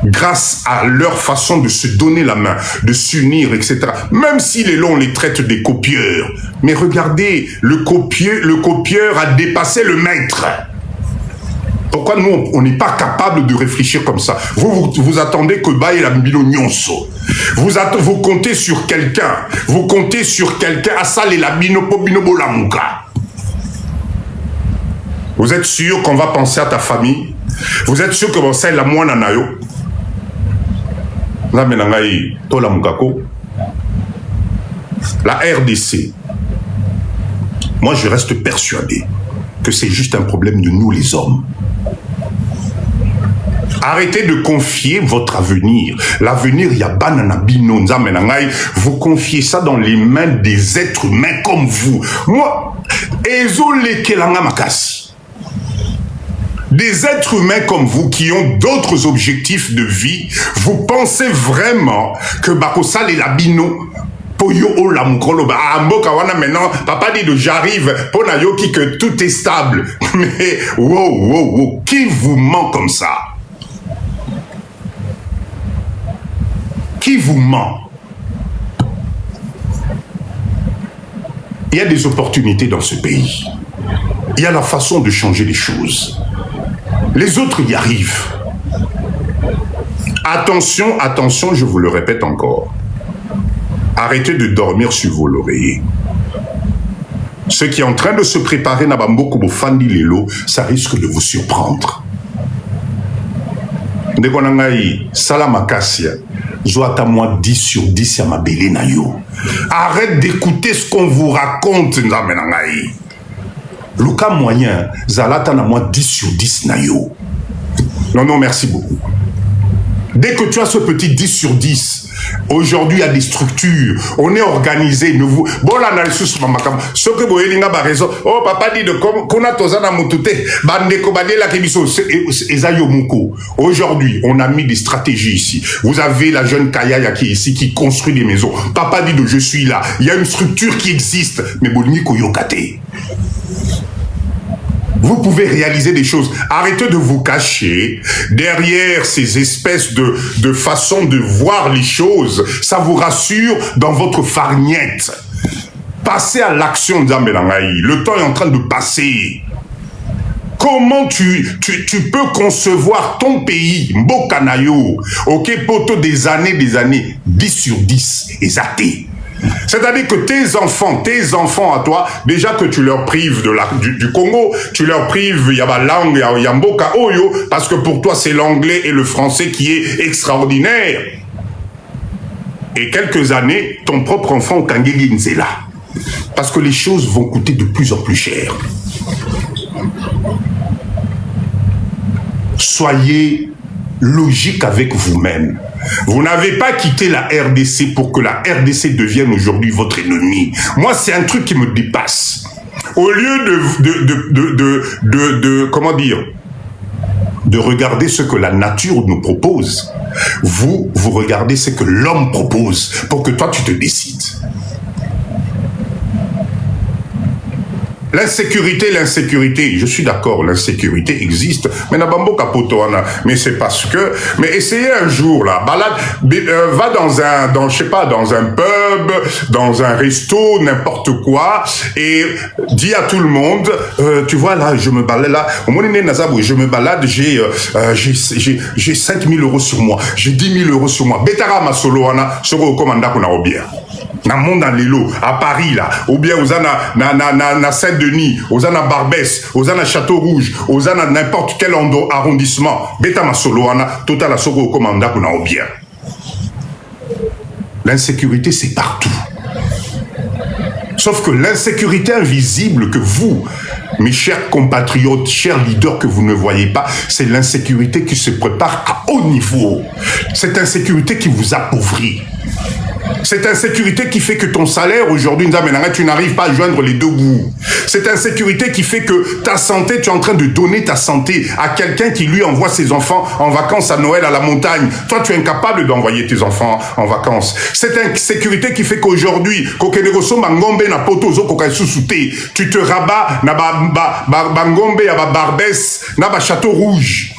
grâce à leur façon de se donner la main, de s'unir, etc., même si les longs les traitent des copieurs, mais regardez, le copieur a dépassé le maître. Pourquoi nous, on n'est pas capable de réfléchir comme ça? Vous attendez que Baye la Mbilo Nyonso. Vous comptez sur quelqu'un. Vous comptez sur quelqu'un. Asal et la Bino Pobino Bolamuka. Vous êtes sûr qu'on va penser à ta famille? Vous êtes sûr que vous savez la moine nayo? La RDC. Moi, je reste persuadé que c'est juste un problème de nous, les hommes. Arrêtez de confier votre avenir. L'avenir, il y a banana bino, nzamenangai. Vous confiez ça dans les mains des êtres humains comme vous. Moi, ezole kelanga makasi. Des êtres humains comme vous qui ont d'autres objectifs de vie, vous pensez vraiment que Bakosal et la bino Poyo la mukolo ba amboka wana maintenant papa dit de j'arrive pour nayoki que tout est stable. Mais wow, qui vous ment comme ça? Qui vous ment? Il y a des opportunités dans ce pays. Il y a la façon de changer les choses. Les autres y arrivent. Attention, attention, je vous le répète encore. Arrêtez de dormir sur vos lauriers. Ce qui est en train de se préparer, Nabamboko Bofandi Lelo, ça risque de vous surprendre. Ndekonangai, Salamakassia, Zoata moi 10 sur 10 à ma belle nayo. Arrête d'écouter ce qu'on vous raconte, Namenangai. Luka moyen, Zalata na moi 10 sur 10 nayo. Non, merci beaucoup. Dès que tu as ce petit 10 sur 10, aujourd'hui, il y a des structures. On est organisé. Bon, l'analyse, ce que vous avez raison. Oh, papa dit de qu'on a tozana mutute. Bandeko badela kebiso. Ezayomuko. Aujourd'hui, on a mis des stratégies ici. Vous avez la jeune Kaya qui est ici, qui construit des maisons. Papa dit de je suis là. Il y a une structure qui existe. Mais Boniko Yokate. Vous pouvez réaliser des choses. Arrêtez de vous cacher derrière ces espèces de façon de voir les choses. Ça vous rassure dans votre farniette. Passez à l'action, Nzambelangaï. Le temps est en train de passer. Comment tu peux concevoir ton pays, Mbokanayo, ok, poto des années, 10 sur 10, exaté. C'est-à-dire que tes enfants à toi, déjà que tu leur prives du Congo, tu leur prives, il y a la langue, il y a Mboka Oyo, parce que pour toi c'est l'anglais et le français qui est extraordinaire. Et quelques années, ton propre enfant Kangeli Nzela. Parce que les choses vont coûter de plus en plus cher. Soyez logique avec vous-même. Vous n'avez pas quitté la RDC pour que la RDC devienne aujourd'hui votre ennemi. Moi, c'est un truc qui me dépasse. Au lieu comment dire, de regarder ce que la nature nous propose, vous regardez ce que l'homme propose pour que toi, tu te décides. L'insécurité, je suis d'accord, l'insécurité existe, mais Nabambo Kapotoana, mais c'est parce que, mais essayez un jour, là, balade, va dans un pub, dans un resto, n'importe quoi, et dis à tout le monde, tu vois, là, je me balade, là, au moment où je me balade, j'ai 5 000 euros sur moi, j'ai 10 000 euros sur moi, Betara Masoloana, Soro Komanda Kunarobia. Dans le monde dans l'îlot, à Paris là, ou bien aux na Saint-Denis, aux na Barbès, aux na Château-Rouge, aux na n'importe quel arrondissement, Beta Masoloana, total à Soro Komanda qu'on a bien. L'insécurité c'est partout. Sauf que l'insécurité invisible que vous, mes chers compatriotes, chers leaders que vous ne voyez pas, c'est l'insécurité qui se prépare à haut niveau. Cette insécurité qui vous appauvrit. Cette insécurité qui fait que ton salaire aujourd'hui, tu n'arrives pas à joindre les deux bouts. Cette insécurité qui fait que ta santé, tu es en train de donner ta santé à quelqu'un qui lui envoie ses enfants en vacances à Noël à la montagne. Toi, tu es incapable d'envoyer tes enfants en vacances. Cette insécurité qui fait qu'aujourd'hui, tu te rabats na Bangombe à Barbès, na Château Rouge.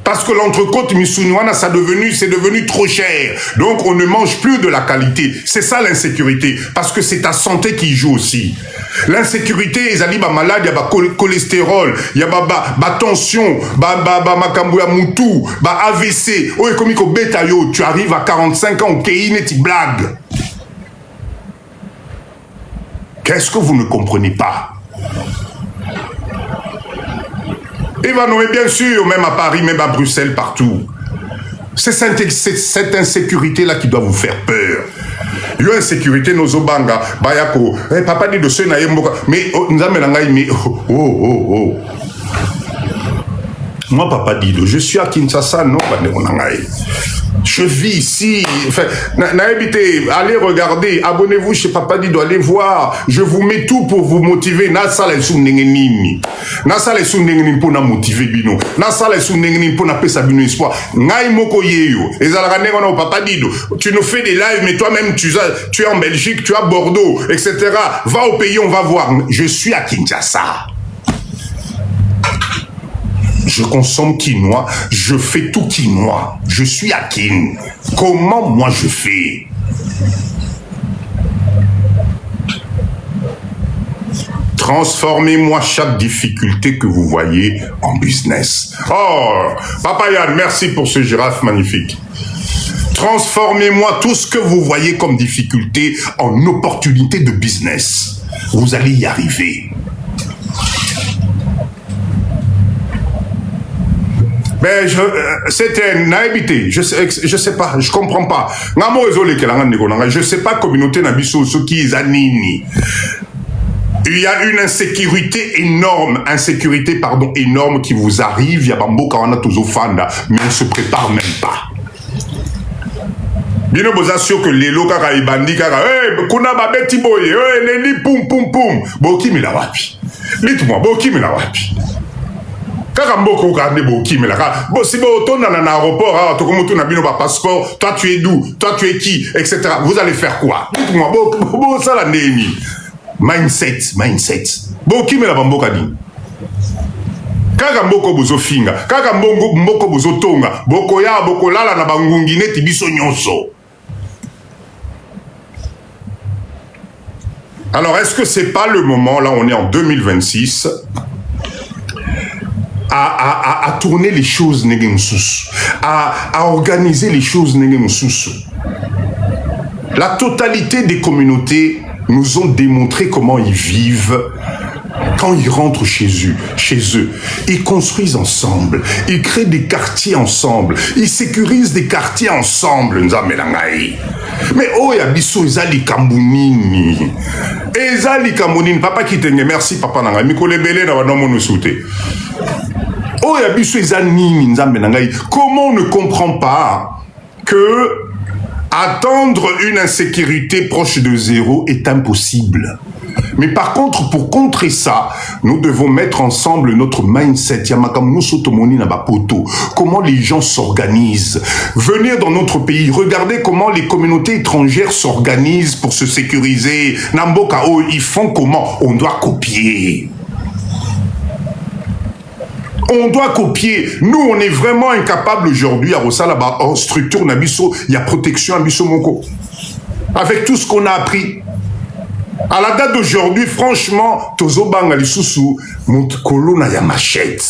Parce que l'entrecôte Missounuana, c'est devenu trop cher. Donc, on ne mange plus de la qualité. C'est ça l'insécurité. Parce que c'est ta santé qui joue aussi. L'insécurité, ils ont dit, malade, il y a cholestérol, il y a tension, makambu ya moutou, AVC. Oh, comme tu arrives à 45 ans, ok, tu blague. Qu'est-ce que vous ne comprenez pas? Il va nommer bien sûr, même à Paris, même à Bruxelles, partout. C'est cette insécurité-là qui doit vous faire peur. Il y a insécurité, nos obanga, bayako, papa dit de ce naïmboka, mais nous oh. Moi, papa dit, je suis à Kinshasa, non, je vis ici, enfin, allez regarder, abonnez-vous chez Papa Dido, allez voir, je vous mets tout pour vous motiver. Nasala et Sounengenini. Nasala et Sounengenini pour na motiver bino. Nasala et Sounengenini pour na pesa bino espoir. Ngai moko yeyo. Et zalagane on Papa Dido. Tu nous fais des lives, mais toi-même tu es en Belgique, tu es à Bordeaux, etc. Va au pays, on va voir. Je suis à Kinshasa. Je consomme quinoa, je fais tout quinoa. Je suis à Kin. Comment moi je fais? Transformez-moi chaque difficulté que vous voyez en business. Oh, Papa Yann, merci pour ce girafe magnifique. Transformez-moi tout ce que vous voyez comme difficulté en opportunité de business. Vous allez y arriver. Mais c'était naïveté, je sais pas, je comprends pas. Je sais pas communauté nabiso ce qui est anini. Il y a une insécurité énorme qui vous arrive, il y a bambo kawana tozofanda, mais on ne se prépare même pas. Bino boza sûr que les loka ka ibandi kaka kuna babeti boye neni pum pum pum boki mila wapi. Dites-moi boki mila wapi. Si vous êtes dans aéroport, passeport, toi tu es d'où, toi tu es qui, etc. Vous allez faire quoi? Dites-moi, ça la mindset. Qui me la bamboka dit? Kaka mboko bozo finga, kaka mboko bozo tonga, boko ya boko lala na bangungi neti biso nyonso. Alors, est-ce que c'est pas le moment, là on est en 2026, à tourner les choses à organiser les choses La totalité des communautés nous ont démontré comment ils vivent quand ils rentrent chez eux. Ils construisent ensemble, ils créent des quartiers ensemble, ils sécurisent des quartiers ensemble. Mais oh yabiso ezali kambunini. Ezali kambunini papa kitenge merci papa nanga mikole belé na bana mono souté. Oh, comment on ne comprend pas que attendre une insécurité proche de zéro est impossible? Mais par contre, pour contrer ça, nous devons mettre ensemble notre mindset. Comment les gens s'organisent. Venir dans notre pays, regardez comment les communautés étrangères s'organisent pour se sécuriser. Namboka, oh, ils font comment? On doit copier. On doit copier. Nous, on est vraiment incapable aujourd'hui à Rosala, en structure, il y a protection à Bissomoko. Avec tout ce qu'on a appris. À la date d'aujourd'hui, franchement, Tozo Bangali Soussou, Montkolo na ya machette.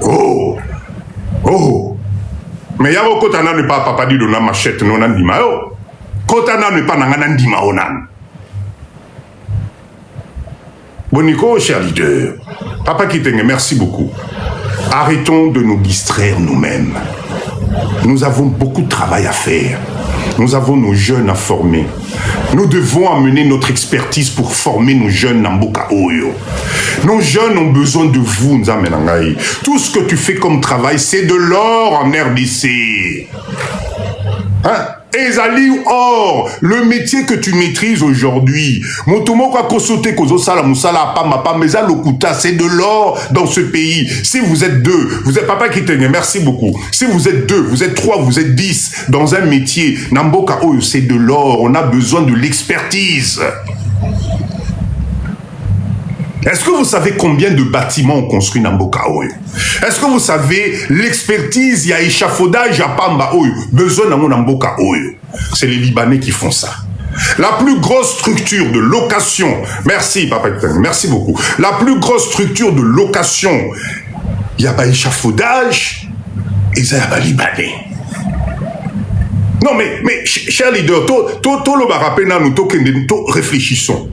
Oh! Oh! Mais y'a beaucoup de ne pas papa dit de la machette, non, nan dimao. Kotana ne pas nan dimao nan. Boniko, cher leader. Papa Kitenge, merci beaucoup. Arrêtons de nous distraire nous-mêmes. Nous avons beaucoup de travail à faire. Nous avons nos jeunes à former. Nous devons amener notre expertise pour former nos jeunes Namboka Oyo. Nos jeunes ont besoin de vous, Nzamenangaï. Tout ce que tu fais comme travail, c'est de l'or en RDC. Hein? Ezali or, le métier que tu maîtrises aujourd'hui, c'est de l'or dans ce pays. Si vous êtes deux, vous êtes papa qui tenait, merci beaucoup. Si vous êtes deux, vous êtes trois, vous êtes 10 dans un métier, Namboka Oyo, c'est de l'or. On a besoin de l'expertise. Est-ce que vous savez combien de bâtiments on construit Namboka Oyo? Est-ce que vous savez l'expertise, il y a échafaudage à Pamba Oyo? Besoin d'un Namboka Oyo. C'est les Libanais qui font ça. La plus grosse structure de location, merci Papa, merci beaucoup. La plus grosse structure de location, il y a pas échafaudage et il y a pas Libanais. Non mais cher leader, nous réfléchissons.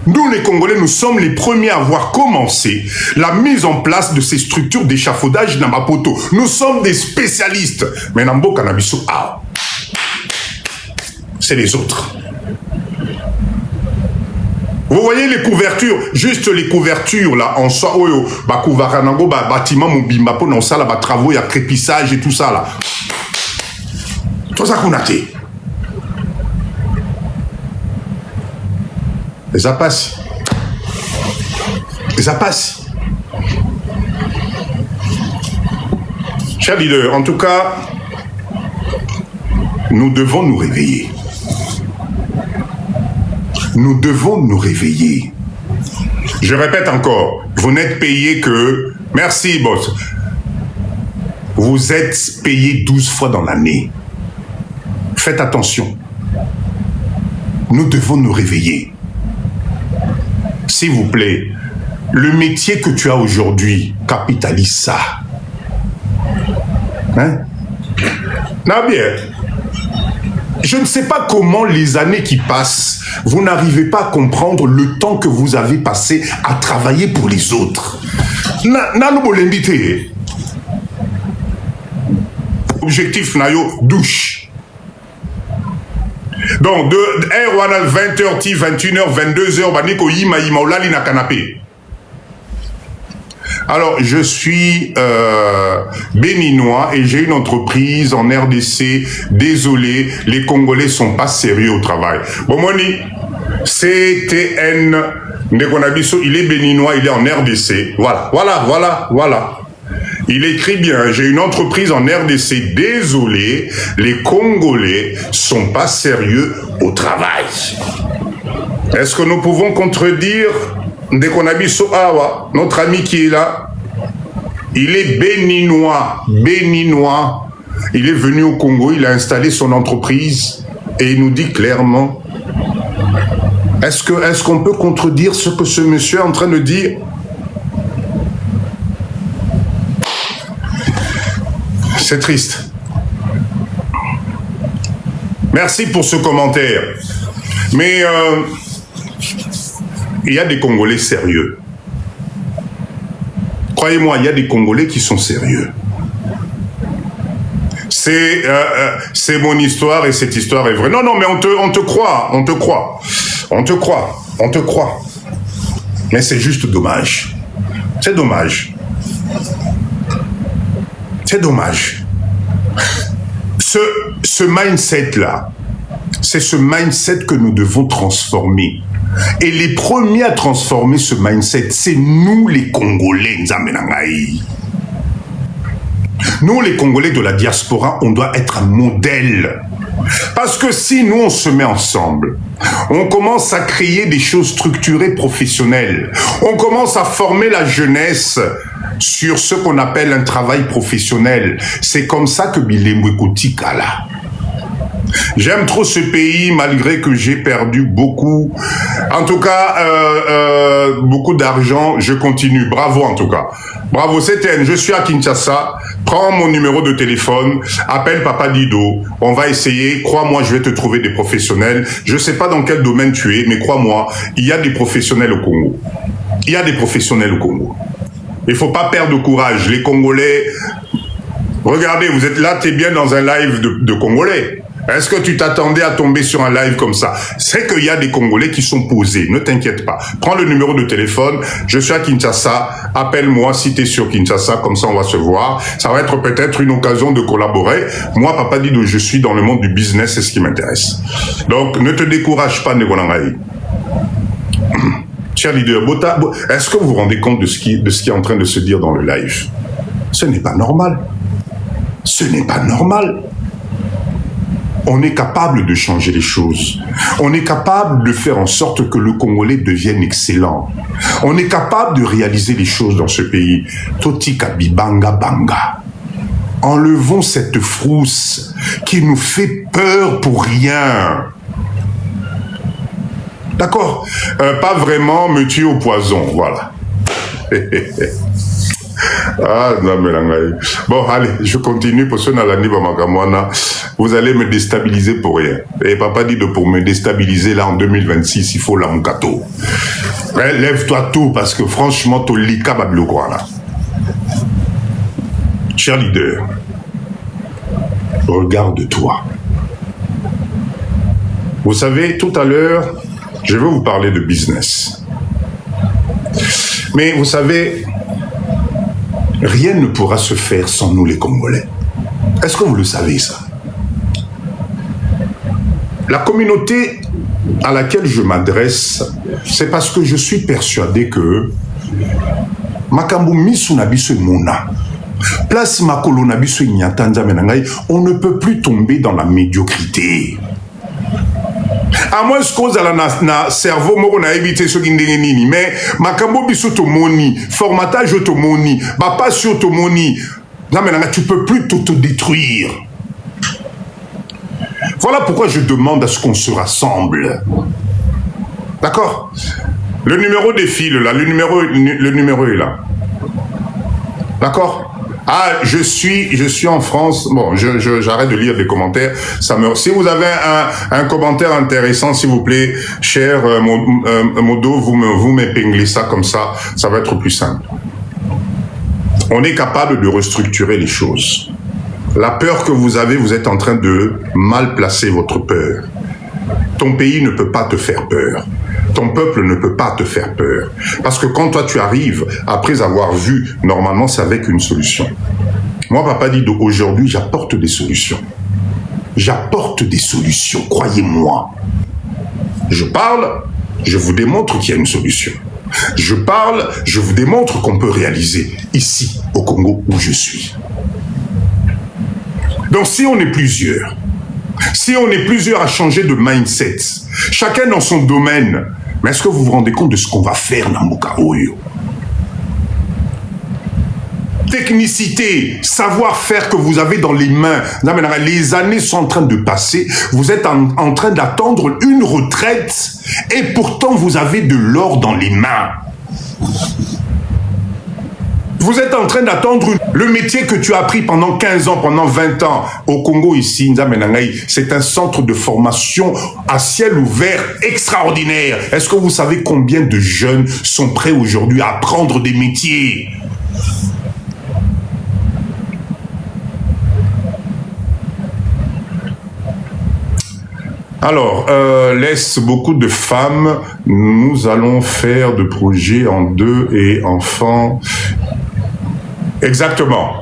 Nous, les Congolais, nous sommes les premiers à avoir commencé la mise en place de ces structures d'échafaudage dans Mapoto. Nous sommes des spécialistes. Mais Nambo Kanabiso, c'est les autres. Vous voyez les couvertures, juste les couvertures là, en soi, Bakuvaranango, bâtiment, Mobimba, non ça là, travaux, il y a crépissage et tout ça là. Tout ça qu'on a fait. Les apasses. Les apasses. Cher leader, en tout cas, nous devons nous réveiller. Nous devons nous réveiller. Je répète encore, vous n'êtes payé que... Merci, boss. Vous êtes payé 12 fois dans l'année. Faites attention. Nous devons nous réveiller. S'il vous plaît, le métier que tu as aujourd'hui, capitalise ça. Hein? Non, bien. Je ne sais pas comment les années qui passent, vous n'arrivez pas à comprendre le temps que vous avez passé à travailler pour les autres. Objectif, Nayo, douche. Donc, de 20h, 21h, 22h, Baniko Yima Yima Olali na canapé. Alors, je suis béninois et j'ai une entreprise en RDC. Désolé, les Congolais sont pas sérieux au travail. Bon, Moni, CTN, Ndekonabiso, il est béninois, il est en RDC. Voilà. Il écrit bien, j'ai une entreprise en RDC. Désolé, les Congolais sont pas sérieux au travail. Est-ce que nous pouvons contredire Ndekonabiso Awa, notre ami qui est là? Il est béninois. Il est venu au Congo, il a installé son entreprise et il nous dit clairement. Est-ce qu'on peut contredire ce que ce monsieur est en train de dire? C'est triste. Merci pour ce commentaire. Mais il y a des Congolais sérieux. Croyez-moi, il y a des Congolais qui sont sérieux. C'est mon histoire et cette histoire est vraie. Non, mais on te croit. Mais c'est juste dommage. C'est dommage. Ce mindset-là, C'est ce mindset que nous devons transformer. Et les premiers à transformer ce mindset, c'est nous les Congolais. Nous les Congolais de la diaspora, on doit être un modèle. Parce que si nous, on se met ensemble, on commence à créer des choses structurées professionnelles, on commence à former la jeunesse sur ce qu'on appelle un travail professionnel. C'est comme ça que Bilembo Kotikala. J'aime trop ce pays malgré que j'ai perdu beaucoup. En tout cas, beaucoup d'argent. Je continue. Bravo en tout cas. Bravo, c'est je suis à Kinshasa. Prends mon numéro de téléphone. Appelle Papa Dido. On va essayer. Crois-moi, je vais te trouver des professionnels. Je sais pas dans quel domaine tu es, mais crois-moi, il y a des professionnels au Congo. Il y a des professionnels au Congo. Il faut pas perdre courage. Les Congolais, regardez, vous êtes là, t'es bien dans un live de Congolais. Est-ce que tu t'attendais à tomber sur un live comme ça? C'est qu'il y a des Congolais qui sont posés, ne t'inquiète pas. Prends le numéro de téléphone, je suis à Kinshasa, appelle-moi si tu es sur Kinshasa, comme ça on va se voir. Ça va être peut-être une occasion de collaborer. Moi, Papa Dido, je suis dans le monde du business, c'est ce qui m'intéresse. Donc, ne te décourage pas, Negonangaï. Cher leader, est-ce que vous vous rendez compte de ce qui est en train de se dire dans le live? Ce n'est pas normal. Ce n'est pas normal. On est capable de changer les choses. On est capable de faire en sorte que le Congolais devienne excellent. On est capable de réaliser les choses dans ce pays. Totika bibanga banga. Enlevons cette frousse qui nous fait peur pour rien. D'accord? Pas vraiment me tuer au poison, voilà. Ah, non, mais bon, allez, je continue pour ce vous allez me déstabiliser pour rien. Et Papa dit pour me déstabiliser là en 2026, il faut la moukato. Lève-toi tout parce que franchement, tu lika bablo là. Cher leader, regarde-toi. Vous savez, tout à l'heure, je vais vous parler de business. Mais vous savez, rien ne pourra se faire sans nous les Congolais. Est-ce que vous le savez ça? La communauté à laquelle je m'adresse, c'est parce que je suis persuadé que Makambu misu na biso mona. Place makolo na biso nyatanza menangai, on ne peut plus tomber dans la médiocrité. À moins que na cerveau moko na éviter ce qui ndenge nini, mais makambo biso to moni, formatage to moni, ba passion to moni. Non mais tu peux plus te détruire. Voilà pourquoi je demande à ce qu'on se rassemble. D'accord? Le numéro défile là, le numéro est là. D'accord? Ah, je suis en France. Bon, j'arrête de lire des commentaires. Si vous avez un commentaire intéressant, s'il vous plaît, cher Modo, vous m'épinglez ça comme ça va être plus simple. On est capable de restructurer les choses. La peur que vous avez, vous êtes en train de mal placer votre peur. Ton pays ne peut pas te faire peur. Ton peuple ne peut pas te faire peur. Parce que quand toi tu arrives, après avoir vu, normalement c'est avec une solution. Moi, Papa dit aujourd'hui, j'apporte des solutions. J'apporte des solutions, croyez-moi. Je parle, je vous démontre qu'il y a une solution. Je parle, je vous démontre qu'on peut réaliser ici, au Congo, où je suis. Donc si on est plusieurs à changer de mindset, chacun dans son domaine, mais est-ce que vous vous rendez compte de ce qu'on va faire dans Mokaoyo? Technicité, savoir-faire que vous avez dans les mains. Les années sont en train de passer, vous êtes en train d'attendre une retraite et pourtant vous avez de l'or dans les mains. Vous êtes en train d'attendre le métier que tu as appris pendant 15 ans, pendant 20 ans. Au Congo, ici, c'est un centre de formation à ciel ouvert extraordinaire. Est-ce que vous savez combien de jeunes sont prêts aujourd'hui à apprendre des métiers? Alors, laisse beaucoup de femmes. Nous allons faire de projets en 2 et enfants. Exactement.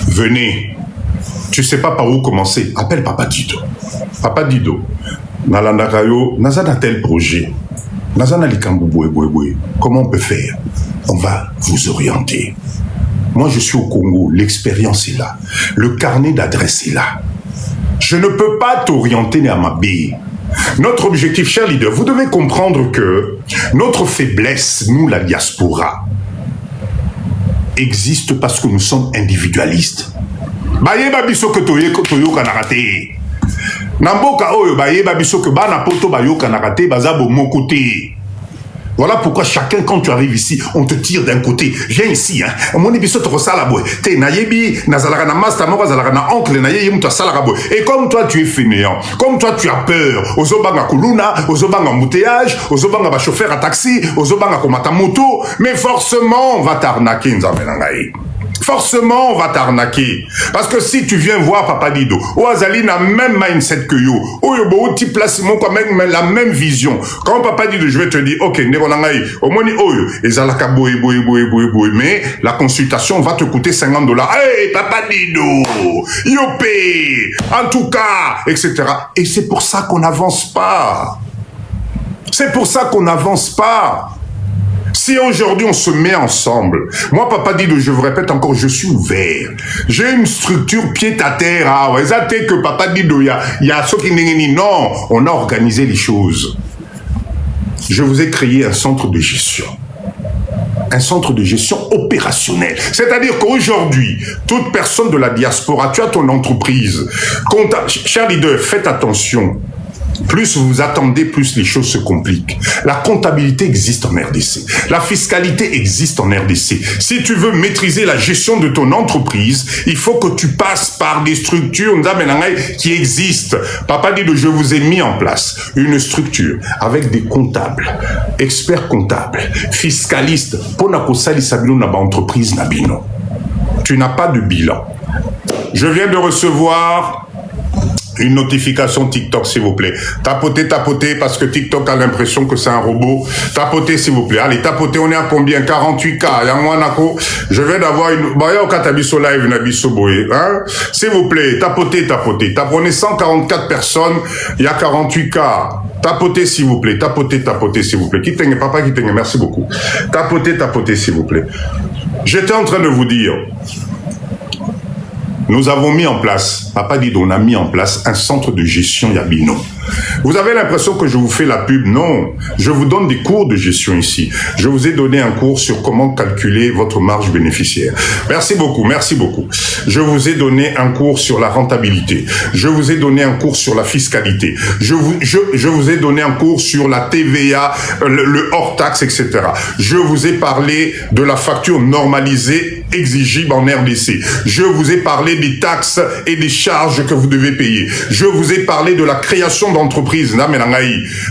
Venez. Tu sais pas par où commencer. Appelle Papa Dido. Papa Dido. Nalandakayo, Nazana tel projet. Nazana likambu boy. Comment on peut faire? On va vous orienter. Moi, je suis au Congo. L'expérience est là. Le carnet d'adresse est là. Je ne peux pas t'orienter à ma bille. Notre objectif, cher leader, vous devez comprendre que notre faiblesse, nous, la diaspora, existe parce que nous sommes individualistes. Bayeba biso que toyo kanarate. Namboka oyo bayeba biso que bana poto bayo kanarate bazabo mon côté. Voilà pourquoi chacun, quand tu arrives ici, on te tire d'un côté. Viens ici, hein. Mon épisode resala boy. T'es nayebi, nazalaka na master, moko nazalaka na oncle, nayebi mta salaka boy. Et comme toi, tu es fainéant, comme toi, tu as peur, ozobanga kuluna, ozobanga embouteillage, ozobanga ba chauffeur à taxi, ozobanga komata moto, mais forcément, on va t'arnaquer, nzamenangaï. Forcément, on va t'arnaquer. Parce que si tu viens voir Papa Dido, Oazali n'a même mindset que yo. Oyo, tu places mon quand même la même vision. Quand Papa Dido, je vais te dire, ok, neronangaï, au moins, oyo, ezalaka boy. Mais la consultation va te coûter $50. Hey, Papa Dido, yopé, en tout cas, etc. Et c'est pour ça qu'on n'avance pas. C'est pour ça qu'on n'avance pas. Si aujourd'hui on se met ensemble, moi Papa Dido, je vous répète encore, je suis ouvert. J'ai une structure pied à terre. Ah ouais, ça c'est que Papa Dido, il y a ceux qui n'ont non, on a organisé les choses. Je vous ai créé un centre de gestion. Un centre de gestion opérationnel. C'est-à-dire qu'aujourd'hui, toute personne de la diaspora, tu as ton entreprise. Cher leader, faites attention. Plus vous attendez, plus les choses se compliquent. La comptabilité existe en RDC. La fiscalité existe en RDC. Si tu veux maîtriser la gestion de ton entreprise, il faut que tu passes par des structures qui existent. Papa Dido, je vous ai mis en place une structure avec des comptables, experts comptables, fiscalistes, pour entreprise Nabino. Tu n'as pas de bilan. Je viens de recevoir une notification TikTok, s'il vous plaît. Tapotez, parce que TikTok a l'impression que c'est un robot. Tapotez, s'il vous plaît. Allez, tapotez, on est à combien? 48K. Je viens d'avoir une... Hein? S'il vous plaît, tapotez. Taponnez 144 personnes, il y a 48K. Tapotez, s'il vous plaît. Tapotez, s'il vous plaît. Kitenge, papa, Kitenge, merci beaucoup. Tapotez, s'il vous plaît. J'étais en train de vous dire... Nous avons mis en place, Papa Dido, on a mis en place un centre de gestion Yabino. Vous avez l'impression que je vous fais la pub? Non, je vous donne des cours de gestion ici. Je vous ai donné un cours sur comment calculer votre marge bénéficiaire. Merci beaucoup. Je vous ai donné un cours sur la rentabilité. Je vous ai donné un cours sur la fiscalité. Je vous ai donné un cours sur la TVA, le hors-taxe, etc. Je vous ai parlé de la facture normalisée exigible en RDC. Je vous ai parlé des taxes et des charges que vous devez payer. Je vous ai parlé de la création d'entreprise.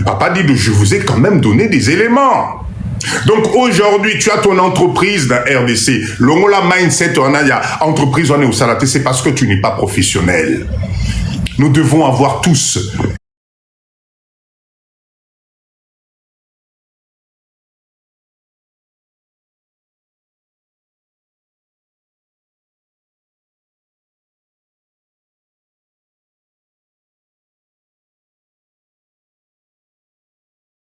Papa dit, je vous ai quand même donné des éléments. Donc aujourd'hui, tu as ton entreprise dans RDC. L'ongola mindset, on a entreprise, on est au salaté, c'est parce que tu n'es pas professionnel. Nous devons avoir tous